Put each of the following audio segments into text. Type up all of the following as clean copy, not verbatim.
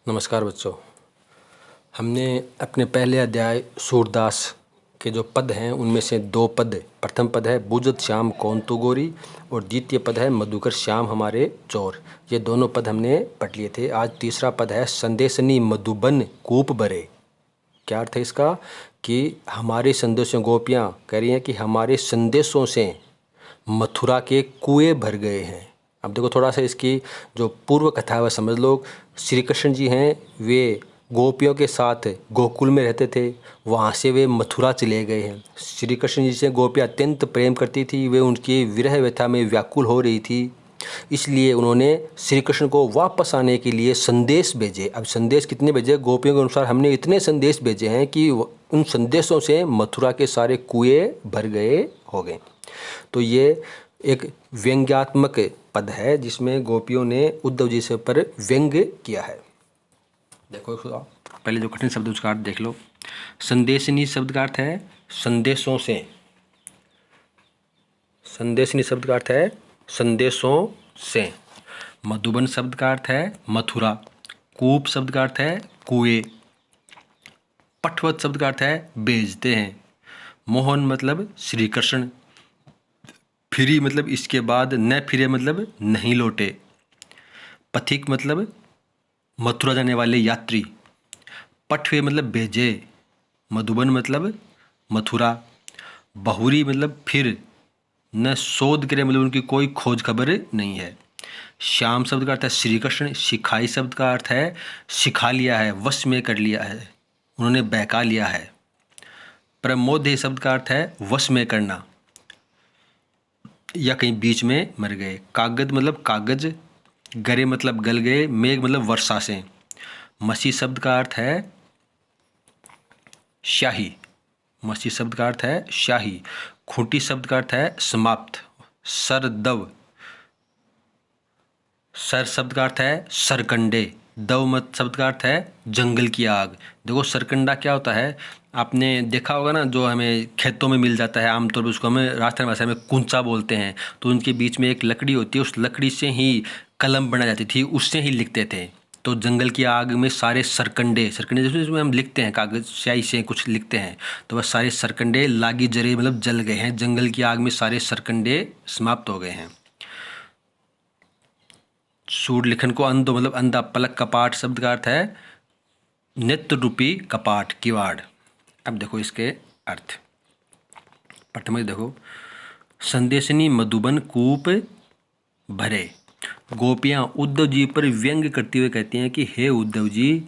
नमस्कार बच्चों। हमने अपने पहले अध्याय सूरदास के जो पद हैं उनमें से दो पद, प्रथम पद है बुझत श्याम कौन तू गोरी और द्वितीय पद है मधुकर श्याम हमारे चोर। ये दोनों पद हमने पढ़ लिए थे। आज तीसरा पद है संदेशनी मधुबन कूप भरे। क्या अर्थ है इसका? कि हमारे संदेशों, गोपियाँ कह रही हैं कि हमारे संदेशों से मथुरा के कुएं भर गए हैं। अब देखो थोड़ा सा इसकी जो पूर्व कथा है वह समझ लो। श्री कृष्ण जी हैं, वे गोपियों के साथ गोकुल में रहते थे, वहाँ से वे मथुरा चले गए हैं। श्री कृष्ण जी से गोपियाँ अत्यंत प्रेम करती थी, वे उनकी विरह व्यथा में व्याकुल हो रही थी, इसलिए उन्होंने श्री कृष्ण को वापस आने के लिए संदेश भेजे। अब संदेश कितने भेजे? गोपियों के अनुसार हमने इतने संदेश भेजे हैं कि उन संदेशों से मथुरा के सारे कुएं भर गए हो गए। तो ये एक व्यंग्यात्मक पद है जिसमें गोपियों ने उद्धव जी से पर व्यंग्य किया है। देखो पहले जो कठिन शब्द उसका अर्थ देख लो। संदेशनी शब्द का अर्थ है संदेशों से। संदेशनी शब्द का अर्थ है संदेशों से। मधुबन शब्द का अर्थ है मथुरा। कूप शब्द का अर्थ है कुएं। पटवत शब्द का अर्थ है बेचते हैं। मोहन मतलब श्री कृष्ण। फिरी मतलब इसके बाद, न फिरे मतलब नहीं लौटे। पथिक मतलब मथुरा जाने वाले यात्री। पटवे मतलब भेजे। मधुबन मतलब मथुरा। बहुरी मतलब फिर। न शोध करे मतलब उनकी कोई खोज खबर नहीं है। श्याम शब्द का अर्थ है श्री कृष्ण। सिखाई शब्द का अर्थ है सिखा लिया है, वश में कर लिया है, उन्होंने बहका लिया है। प्रमोदे शब्द का अर्थ है वश में करना या कहीं बीच में मर गए। कागज मतलब कागज। गरे मतलब गल गए। मेघ मतलब वर्षा से। मसी शब्द का अर्थ है शाही। मसी शब्द का अर्थ है शाही। खूंटी शब्द का अर्थ है समाप्त। सरदव। सर शब्द का अर्थ है सरकंडे। दव मत शब्द का अर्थ है जंगल की आग। देखो सरकंडा क्या होता है, आपने देखा होगा ना, जो हमें खेतों में मिल जाता है आमतौर पर, उसको हमें राजस्थान भाषा में कुंचा बोलते हैं। तो उनके बीच में एक लकड़ी होती है, उस लकड़ी से ही कलम बनाई जाती थी, उससे ही लिखते थे। तो जंगल की आग में सारे सरकंडे, सरकंडे जिसमें हम लिखते हैं, कागज स्याही से कुछ लिखते हैं, तो वह सारे सरकंडे लागी जरे मतलब जल गए हैं। जंगल की आग में सारे सरकंडे समाप्त हो गए हैं। सूर लिखन को अंधो मतलब अंधा। पलक कपाट शब्द का अर्थ है नित्य रूपी कपाट, किवाड़। अब देखो इसके अर्थ। प्रथम देखो, संदेशनी मधुबन कूप भरे। गोपियाँ उद्धव जी पर व्यंग करते हुए कहती हैं कि हे उद्धव जी,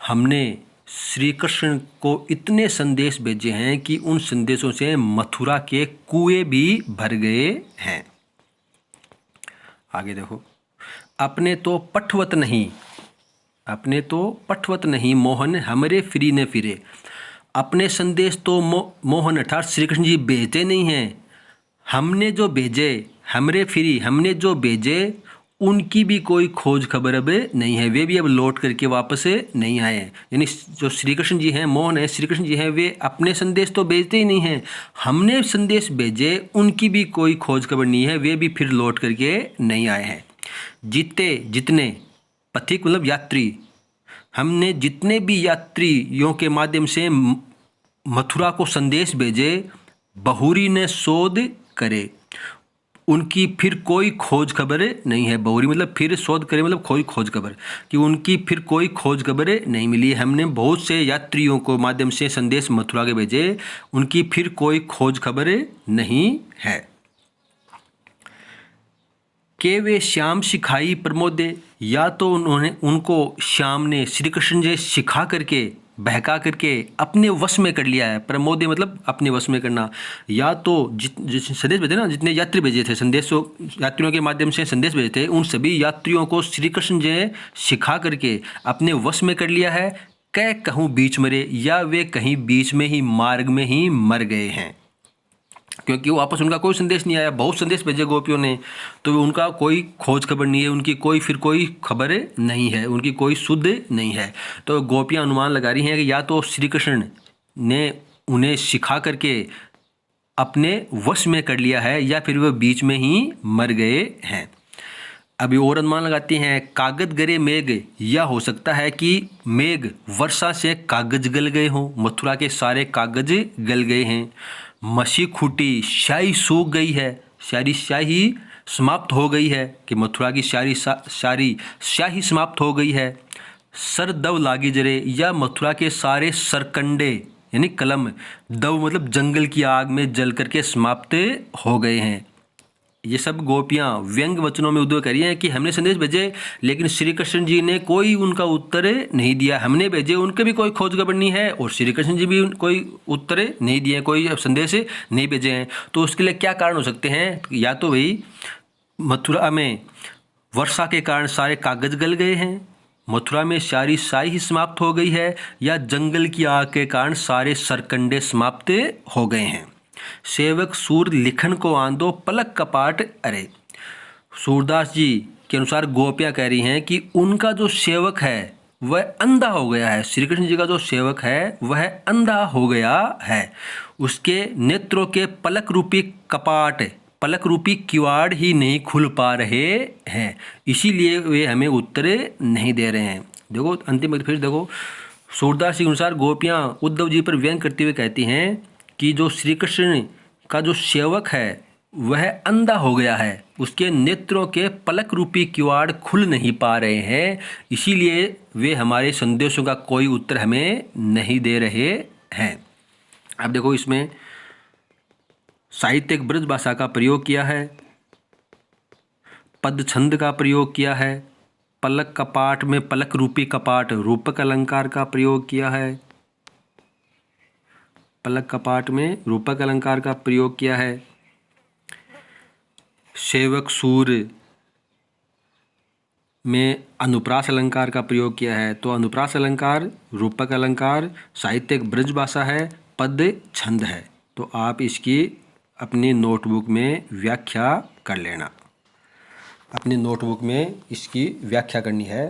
हमने श्री कृष्ण को इतने संदेश भेजे हैं कि उन संदेशों से मथुरा के कुएं भी भर गए हैं। आगे देखो, अपने तो पठवत नहीं, अपने तो पठवत नहीं मोहन हमरे फिरी न फिरे। अपने संदेश तो मोहन अर्थात श्री कृष्ण जी भेजते नहीं हैं, हमने जो भेजे, हमरे फिरी हमने जो भेजे उनकी भी कोई खोज खबर अब नहीं है, वे भी अब लौट करके वापस नहीं आए। यानी जो श्री कृष्ण जी हैं, मोहन है, श्री कृष्ण जी हैं, वे अपने संदेश तो भेजते ही नहीं हैं, हमने संदेश भेजे उनकी भी कोई खोज खबर नहीं है, वे भी फिर लौट करके नहीं आए हैं। जीते जितने, पथिक मतलब यात्री, हमने जितने भी यात्रियों के माध्यम से मथुरा को संदेश भेजे, बहुरी ने शोध करे, उनकी फिर कोई खोज खबर नहीं है। बहुरी मतलब फिर, शोध करे मतलब कोई खोज खबर, कि उनकी फिर कोई खोज खबर नहीं मिली। हमने बहुत से यात्रियों को माध्यम से संदेश मथुरा के भेजे, उनकी फिर कोई खोज खबर नहीं है। के वे श्याम सिखाई प्रमोदे, या तो उन्होंने उनको श्याम ने, श्री कृष्ण जी सिखा करके, बहका करके अपने वश में कर लिया है। प्रमोदे मतलब अपने वश में करना। या तो जिस संदेश भेजे ना, जितने यात्री भेजे थे, संदेशों यात्रियों के माध्यम से संदेश भेजे थे, उन सभी यात्रियों को श्री कृष्ण जी ने सिखा करके अपने वश में कर लिया है। कह कहूँ बीच मरे, या वे कहीं बीच में ही मार्ग में ही मर गए हैं, क्योंकि वो आपस उनका कोई संदेश नहीं आया। बहुत संदेश भेजे गोपियों ने, तो उनका कोई खोज खबर नहीं है, उनकी कोई फिर कोई खबर नहीं है, उनकी कोई शुद्ध नहीं है। तो गोपियाँ अनुमान लगा रही हैं कि या तो श्री कृष्ण ने उन्हें सिखा करके अपने वश में कर लिया है, या फिर वह बीच में ही मर गए हैं। अभी और अनुमान लगाते हैं। कागज गरे मेघ, यह हो सकता है कि मेघ वर्षा से कागज गल गए हों, मथुरा के सारे कागज गल गए हैं। मसी खूटी, स्याही सूख गई है, सारी स्याही समाप्त हो गई है, कि मथुरा की सारी स्याही समाप्त हो गई है। सर दव लागी जरे, या मथुरा के सारे सरकंडे यानी कलम, दव मतलब जंगल की आग में जल करके समाप्त हो गए हैं। ये सब गोपियाँ व्यंग वचनों में उद्धव कर रही हैं कि हमने संदेश भेजे, लेकिन श्री कृष्ण जी ने कोई उनका उत्तर नहीं दिया। हमने भेजे, उनके भी कोई खोज खबर नहीं है, और श्री कृष्ण जी भी कोई उत्तर नहीं दिए, कोई संदेश नहीं भेजे हैं। तो उसके लिए क्या कारण हो सकते हैं? या तो भाई मथुरा में वर्षा के कारण सारे कागज गल गए हैं, मथुरा में सारी स्याही ही समाप्त हो गई है, या जंगल की आग के कारण सारे सरकंडे समाप्त हो गए हैं। सेवक सूर लिखन को आंदो पलक कपाट अरे। सूरदास जी के अनुसार गोपियाँ कह रही हैं कि उनका जो सेवक है वह अंधा हो गया है। श्री कृष्ण जी का जो सेवक है वह अंधा हो गया है, उसके नेत्रों के पलक रूपी कपाट, पलक रूपी किवाड़ ही नहीं खुल पा रहे हैं, इसीलिए वे हमें उत्तर नहीं दे रहे हैं। देखो अंतिम में फिर देखो, सूरदास जी के अनुसार गोपियाँ उद्धव जी पर व्यंग करते हुए कहती हैं कि जो श्री कृष्ण का जो सेवक है वह अंधा हो गया है, उसके नेत्रों के पलक रूपी किवाड़ खुल नहीं पा रहे हैं, इसीलिए वे हमारे संदेशों का कोई उत्तर हमें नहीं दे रहे हैं। अब देखो इसमें साहित्यिक ब्रज भाषा का प्रयोग किया है, पद छंद का प्रयोग किया है, पलक कपाट में पलक रूपी कपाट रूपक अलंकार का प्रयोग किया है, पलक कपाट में रूपक अलंकार का प्रयोग किया है। सेवक सूर में अनुप्रास अलंकार का प्रयोग किया है। तो अनुप्रास अलंकार, रूपक अलंकार साहित्यिक ब्रज भाषा है, पद छंद है। तो आप इसकी अपनी नोटबुक में व्याख्या कर लेना, अपनी नोटबुक में इसकी व्याख्या करनी है।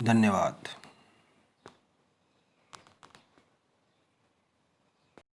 धन्यवाद।